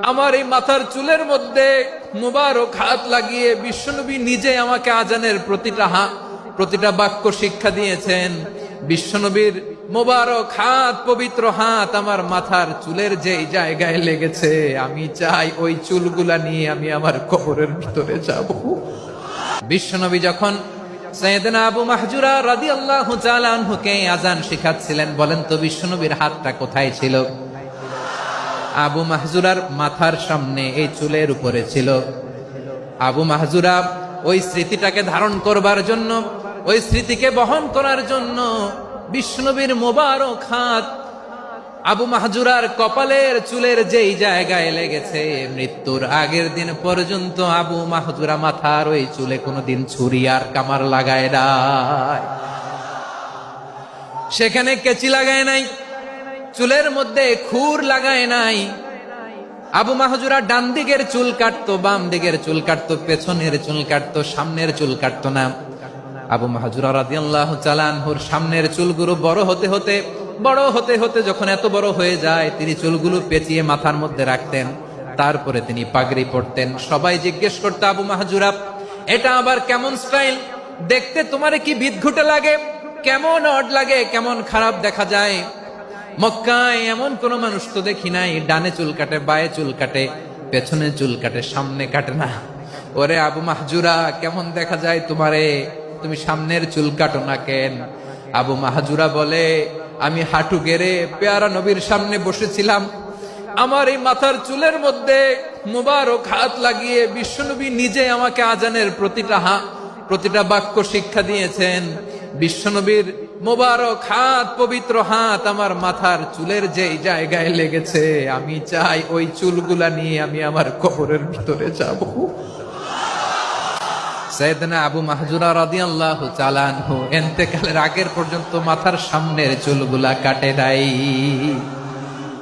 আমার এই মাথার চুলের মধ্যে মুবারক হাত লাগিয়ে বিশ্বনবী নিজে আমাকে আজানের প্রতিটা বাক্য শিক্ষা দিয়েছেন। বিশ্বনবীর মোবারক হাত, পবিত্র হাত আমার মাথার চুলের যেই জায়গায় লেগেছে, আমি চাই ওই চুলগুলা নিয়ে আমি আমার কবরের ভিতরে যাব। বিশ্বনবী যখন সাইয়েদনা আবু মাহজুরা রাদিয়াল্লাহু তাআলা আনহুকে আযান শিখাচ্ছিলেন, বলেন তো বিশ্বনবীর হাতটা কোথায় ছিল? আবু মাহজুরার মাথার সামনে, এই চুলের উপরে ছিল। আবু মাহজুরা ওই স্মৃতিটাকে ধারণ করবার জন্য, ওই স্মৃতিকে বহন করার জন্য বিশ্বনবীর মোবারক হাত আবু মাহজুরার কপালের চুলের যেই জায়গায় লেগেছে, মৃত্যুর আগের দিন পর্যন্ত আবু মাহজুরা মাথার ওই চুলে কোনোদিন ছুরি আর কামার লাগায় নাই, সেখানে কেচি লাগায় নাই, চুলের মধ্যে খুর লাগায় নাই। আবু মাহজুরা ডান দিকের চুল কাটতো, বাম দিকের চুল কাটতো, পেছনের চুল কাটতো, সামনের চুল কাটতো না। আবু মাহজুরা রাদিয়াল্লাহু তাআলা আনহুর সামনের চুলগুলো বড় হতে হতে যখন এত বড় হয়ে যায়, তিনি চুলগুলো পেঁচিয়ে মাথার মধ্যে রাখতেন, তারপরে তিনি পাগড়ি পরতেন। সবাই জিজ্ঞেস করতো, আবু মাহজুরা এটা আবার কেমন স্টাইল? দেখতে তোমারে কি বিদঘুটে লাগে, কেমন অড লাগে, কেমন খারাপ দেখা যায়। মক্কায় এমন কোন মানুষ তো দেখি নাই, ডানে চুল কাটে, বায়ে চুল কাটে, পেছনে চুল কাটে, সামনে কাটে না। ওরে আবু মাহজুরা, কেমন দেখা যায় তোমারে, তুমি সামনের চুল কাটো না কেন? আবু মাহজুরা বলে, আমি হাঁটু গেড়ে পেয়ারা নবীর সামনে বসেছিলাম, আমার এই মাথার চুলের মধ্যে মুবারক হাত লাগিয়ে বিশ্বনবী নিজে আমাকে আজানের প্রতিটা বাক্য শিক্ষা দিয়েছেন। বিশ্বনবীর মোবারক হাত, পবিত্র হাত আমার মাথার চুলের যেই জায়গায় লেগেছে, আমি চাই ওই চুলগুলা নিয়ে আমি আমার কবরের ভিতরে যাব। সাইয়েদনা আবু মাহজুরা রাদিয়াল্লাহু তাআলা আনহু ইন্তেকালের আগের পর্যন্ত মাথার সামনের চুলগুলা কাটে নাই।